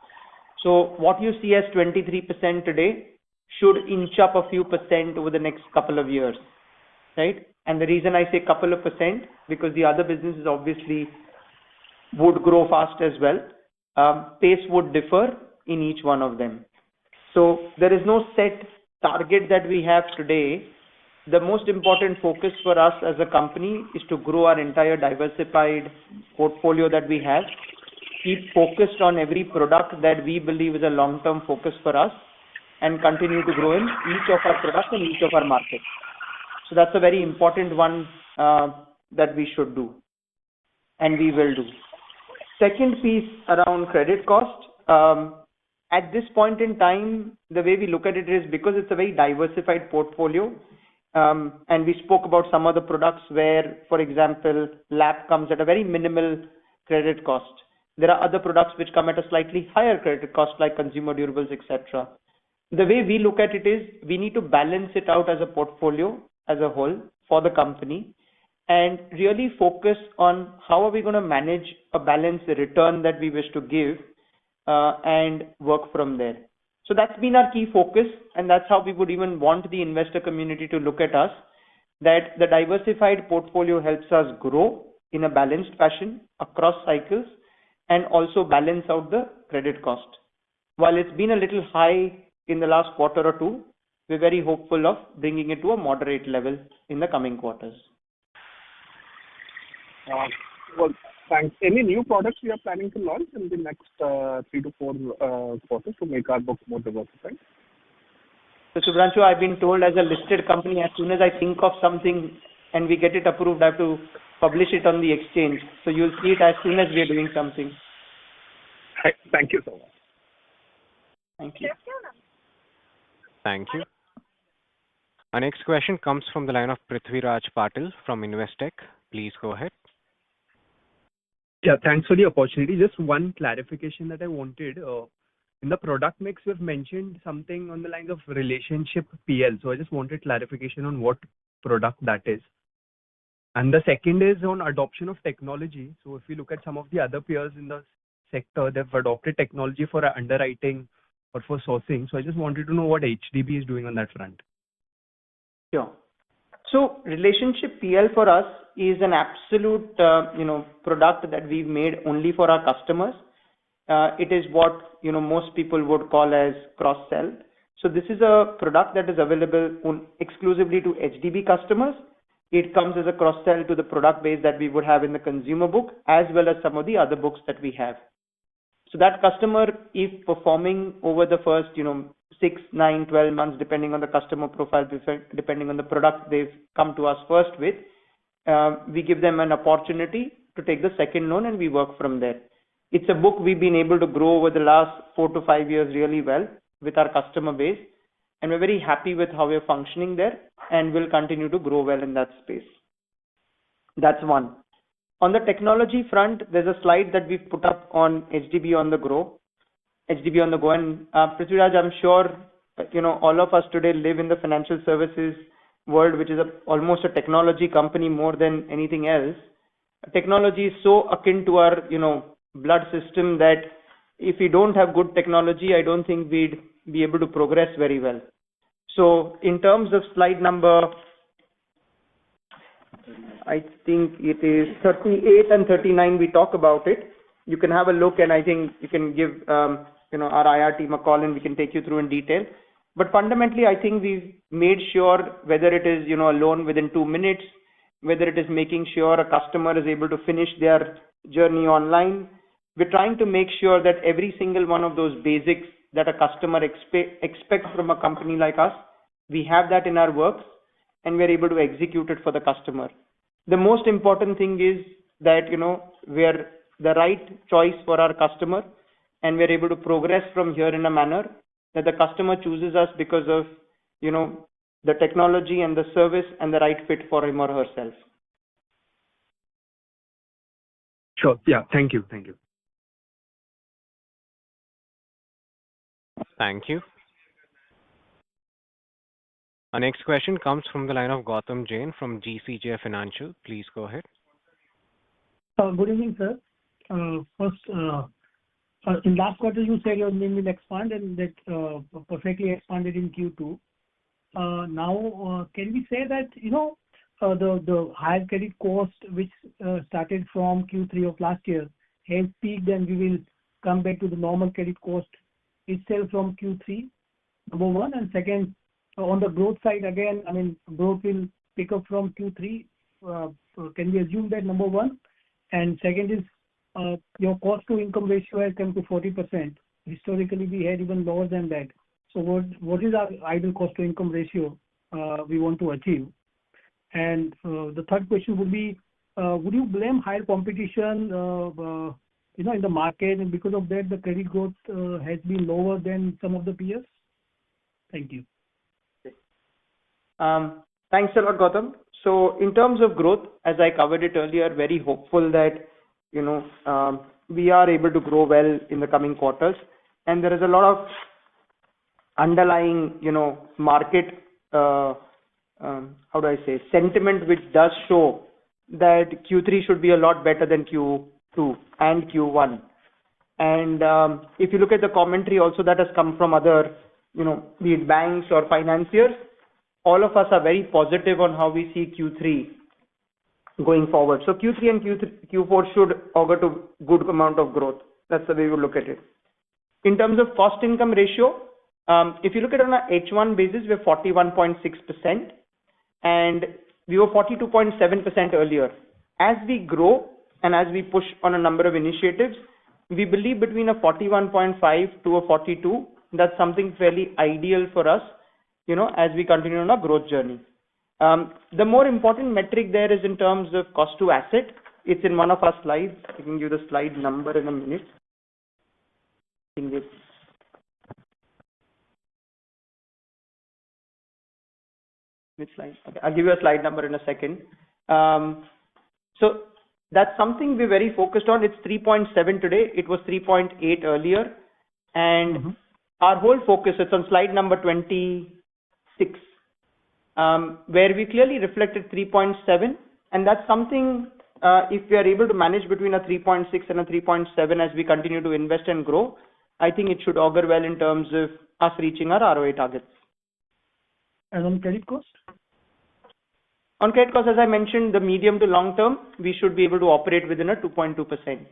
So what you see as 23% today should inch up a few percent over the next couple of years, right? And the reason I say couple of percent, because the other businesses obviously would grow fast as well. Pace would differ in each one of them. So there is no set target that we have today. The most important focus for us as a company is to grow our entire diversified portfolio that we have, keep focused on every product that we believe is a long-term focus for us, and continue to grow in each of our products and each of our markets. So that's a very important one that we should do, and we will do. Second piece around credit cost. At this point in time, the way we look at it is because it's a very diversified portfolio, and we spoke about some of the products where, for example, LAP comes at a very minimal credit cost. There are other products which come at a slightly higher credit cost, like consumer durables, etc. The way we look at it is we need to balance it out as a portfolio as a whole for the company and really focus on how are we going to manage a balanced return that we wish to give and work from there. So that's been our key focus, and that's how we would even want the investor community to look at us, that the diversified portfolio helps us grow in a balanced fashion across cycles and also balance out the credit cost. While it's been a little high in the last quarter or two, we're very hopeful of bringing it to a moderate level in the coming quarters. Well, thanks. Any new products we are planning to launch in the next 3 to 4 quarters to make our book more diversified? So, Shubhranshu, I've been told as a listed company, as soon as I think of something and we get it approved, I have to publish it on the exchange. So you'll see it as soon as we are doing something. Thank you so much. Thank you. Thank you. Our next question comes from the line of Prithviraj Patil from Investec. Please go ahead. Yeah, thanks for the opportunity. Just one clarification that I wanted. In the product mix, we've mentioned something on the lines of relationship PL. So I just wanted clarification on what product that is. And the second is on adoption of technology. So if we look at some of the other peers in the sector, they've adopted technology for underwriting or for sourcing. So I just wanted to know what HDB is doing on that front. Sure. So relationship PL for us is an absolute, product that we've made only for our customers. It is what, most people would call as cross-sell. So this is a product that is available exclusively to HDB customers. It comes as a cross-sell to the product base that we would have in the consumer book, as well as some of the other books that we have. So that customer, if performing over the first, 6, 9, 12 months, depending on the customer profile, depending on the product they've come to us first with, we give them an opportunity to take the second loan and we work from there. It's a book we've been able to grow over the last 4 to 5 years really well with our customer base, and we're very happy with how we're functioning there, and will continue to grow well in that space. That's one. On the technology front, there's a slide that we've put up on HDB on the go, and Prithviraj, I'm sure all of us today live in the financial services world, which is almost a technology company more than anything else. Technology is so akin to our blood system that if we don't have good technology, I don't think we'd be able to progress very well. So in terms of slide number, I think it is 38 and 39, we talk about it. You can have a look, and I think you can give our IR team a call and we can take you through in detail. But fundamentally, I think we've made sure, whether it is a loan within 2 minutes, whether it is making sure a customer is able to finish their journey online, we're trying to make sure that every single one of those basics that a customer expects from a company like us, we have that in our works, and we're able to execute it for the customer. The most important thing is that we're the right choice for our customer, and we're able to progress from here in a manner that the customer chooses us because of the technology and the service and the right fit for him or herself. Sure. Yeah. Thank you. Thank you. Our next question comes from the line of Gautam Jain from GCJ Financial. Please go ahead. Good evening, sir. First, in last quarter, you said your NIM will expand, and that perfectly expanded in Q2. Now, can we say that the higher credit cost, which started from Q3 of last year, has peaked, and we will come back to the normal credit cost itself from Q3? Number one. And second, on the growth side, again, growth will pick up from Q3. Can we assume that? Number one. And second is, your cost to income ratio has come to 40%. Historically, we had even lower than that. So what is our ideal cost to income ratio we want to achieve? And the third question would be, would you blame higher competition in the market, and because of that the credit growth has been lower than some of the peers? Thank you. Thanks a lot, Gautam. So in terms of growth, as I covered it earlier, very hopeful that we are able to grow well in the coming quarters, and there is a lot of underlying market sentiment which does show that Q3 should be a lot better than Q2 and Q1. And if you look at the commentary also that has come from other be it banks or financiers, all of us are very positive on how we see Q3 going forward. So Q3 and Q4 should augur to good amount of growth. That's the way we look at it. In terms of cost income ratio, if you look at it on a H1 basis, we're 41.6%, and we were 42.7% earlier. As we grow and as we push on a number of initiatives, we believe between a 41.5 to a 42, that's something fairly ideal for us, as we continue on our growth journey. The more important metric there is in terms of cost to asset. It's in one of our slides. I can give the slide number in a minute. Which slide? Okay, I'll give you a slide number in a second. So that's something we're very focused on. It's 3.7 today. It was 3.8 earlier. And our whole focus, it's on slide number 26, where we clearly reflected 3.7. And that's something, if we are able to manage between a 3.6 and a 3.7 as we continue to invest and grow, I think it should augur well in terms of us reaching our ROA targets. And on credit cost? On credit cost, as I mentioned, the medium to long term, we should be able to operate within a 2.2%.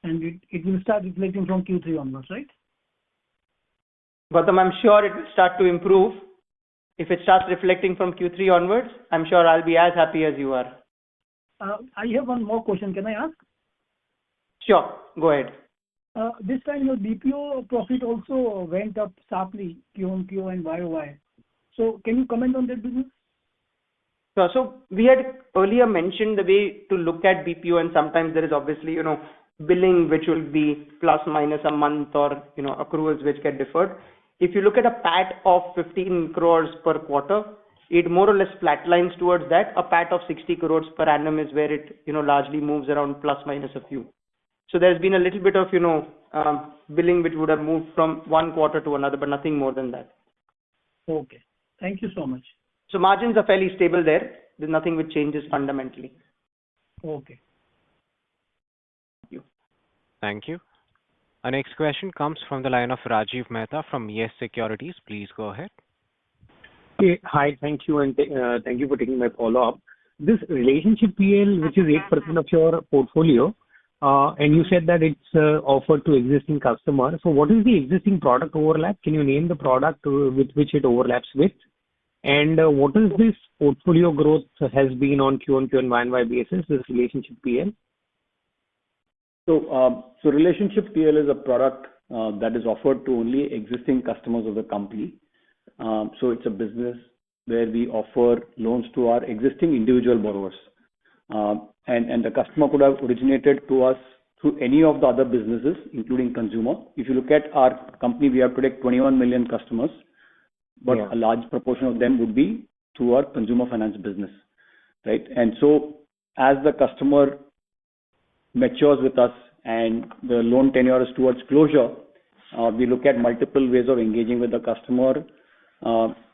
And it will start reflecting from Q3 onwards, right? Gautam, I'm sure it will start to improve. If it starts reflecting from Q3 onwards, I'm sure I'll be as happy as you are. I have one more question. Can I ask? Sure, go ahead. This time your BPO profit also went up sharply, Q-on-Q and YOY. So can you comment on that business? So we had earlier mentioned the way to look at BPO, and sometimes there is obviously, billing which will be plus minus a month, or, accruals which get deferred. If you look at a PAT of 15 crores per quarter, it more or less flatlines towards that. A PAT of 60 crores per annum is where it, largely moves around plus minus a few. So there's been a little bit of, billing which would have moved from one quarter to another, but nothing more than that. Okay. Thank you so much. So margins are fairly stable there. There's nothing which changes fundamentally. Okay. Thank you. Thank you. Our next question comes from the line of Rajiv Mehta from Yes Securities. Please go ahead. Okay. Hi, thank you, and thank you for taking my follow-up. This relationship PL, which is 8% of your portfolio, and you said that it's offered to existing customers. So what is the existing product overlap? Can you name the product with which it overlaps with? And what is this portfolio growth has been on Q-on-Q and Y-on-Y basis, this relationship PL? So relationship PL is a product that is offered to only existing customers of the company. So it's a business where we offer loans to our existing individual borrowers. And the customer could have originated to us through any of the other businesses, including consumer. If you look at our company, we have today 21 million customers, but a large proportion of them would be through our consumer finance business, right? And so as the customer matures with us and the loan tenure is towards closure, we look at multiple ways of engaging with the customer,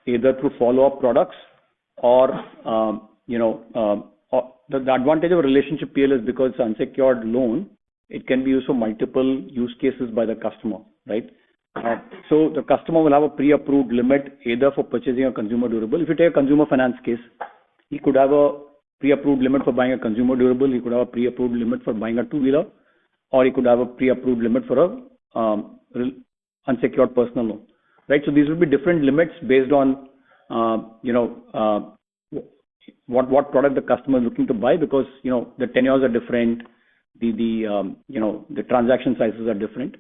either through follow-up products or, the advantage of a relationship PL is because it's an unsecured loan, it can be used for multiple use cases by the customer, right? So the customer will have a pre-approved limit either for purchasing a consumer durable. If you take a consumer finance case, he could have a pre-approved limit for buying a consumer durable, he could have a pre-approved limit for buying a two-wheeler, or he could have a pre-approved limit for a unsecured personal loan, right? So these will be different limits based on, what product the customer is looking to buy, because, the tenures are different, the transaction sizes are different.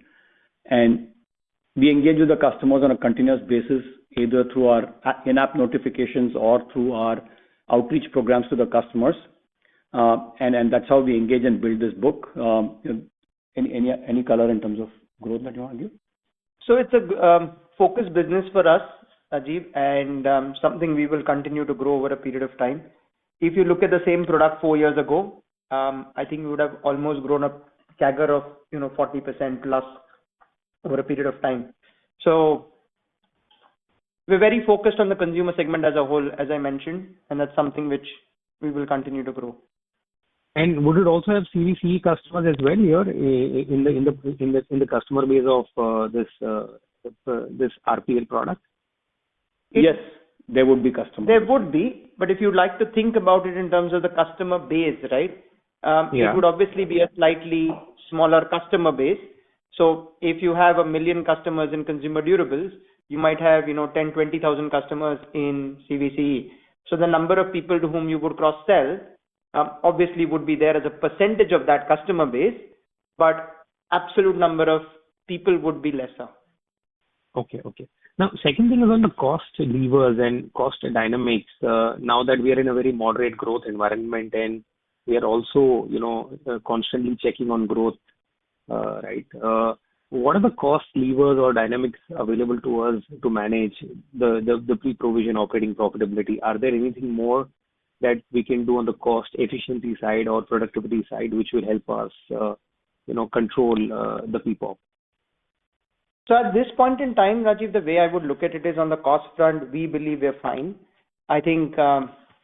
And we engage with the customers on a continuous basis, either through our in-app notifications or through our outreach programs to the customers. And that's how we engage and build this book. Any color in terms of growth that you want to give? So it's a focused business for us, Rajiv, and something we will continue to grow over a period of time. If you look at the same product 4 years ago, I think we would have almost grown a CAGR of 40% plus over a period of time. So we're very focused on the consumer segment as a whole, as I mentioned, and that's something which we will continue to grow. And would it also have CVCE customers as well here in the customer base of this RPL product? Yes, there would be customers. There would be, but if you'd like to think about it in terms of the customer base, right? It would obviously be a slightly smaller customer base. So if you have 1 million customers in consumer durables, you might have 10-20,000 customers in CVCE. So the number of people to whom you would cross-sell obviously would be there as a percentage of that customer base, but absolute number of people would be lesser. Okay. Now, second thing is on the cost levers and cost dynamics. Now that we are in a very moderate growth environment and we are also, constantly checking on growth, right? What are the cost levers or dynamics available to us to manage the pre-provision operating profitability? Are there anything more that we can do on the cost efficiency side or productivity side, which will help us, control the PPOP? So at this point in time, Rajiv, the way I would look at it is on the cost front, we believe we're fine. I think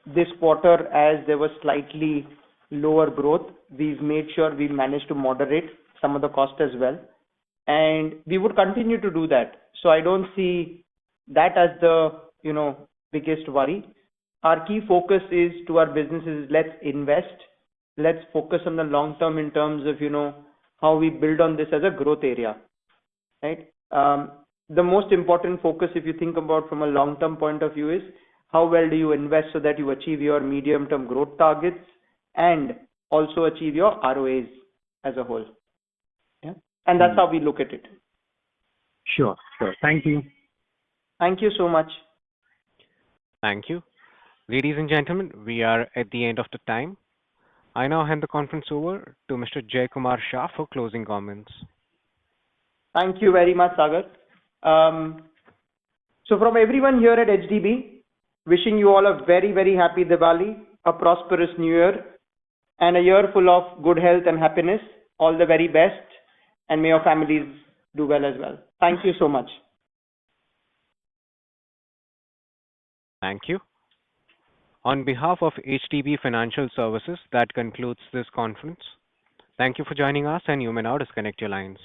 this quarter, as there was slightly lower growth, we've made sure we managed to moderate some of the cost as well. And we would continue to do that. So I don't see that as the, biggest worry. our key focus is to our businesses, let's invest, let's focus on the long term in terms of, how we build on this as a growth area, right? The most important focus, if you think about from a long term point of view, is how well do you invest so that you achieve your medium term growth targets and also achieve your ROAs as a whole. Yeah. And that's how we look at it. Sure. Thank you. Thank you so much. Thank you. Ladies and gentlemen, we are at the end of the time. I now hand the conference over to Mr. Jay Kumar Shah for closing comments. Thank you very much, Sagar. So from everyone here at HDB, wishing you all a very, very happy Diwali, a prosperous new year, and a year full of good health and happiness. All the very best, and may your families do well as well. Thank you so much. Thank you. On behalf of HDB Financial Services, that concludes this conference. Thank you for joining us, and you may now disconnect your lines.